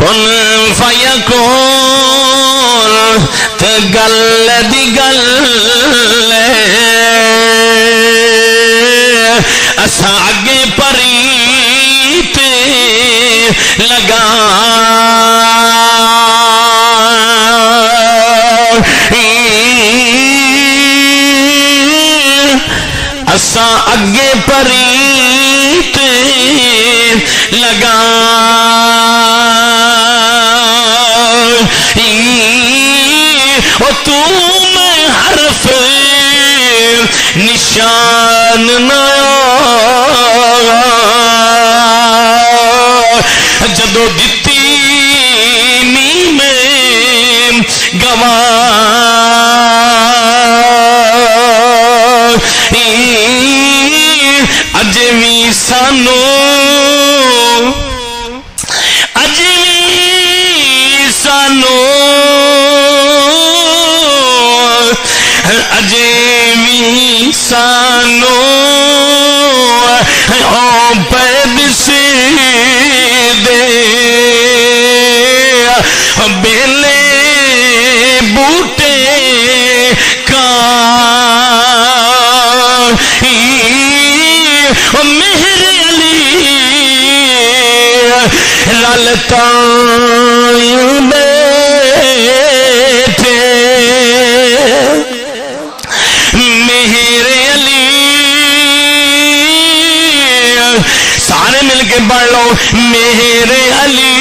کن فیکون تو گل دی گل اسا اگے پریت لگا اسا اگے پریت لگا او تو میں حرف نشان نہ جدو دتی نی میں گواہ اجوی سانو سانو او پید سے دے بیلے بوٹے کا مہر علی رلتا پڑھ لو میرے علی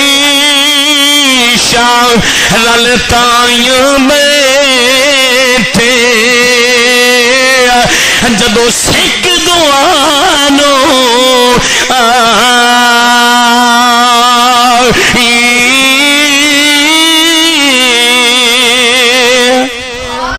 شاہ رلتائیوں بیٹھے جدو سکھ دوانو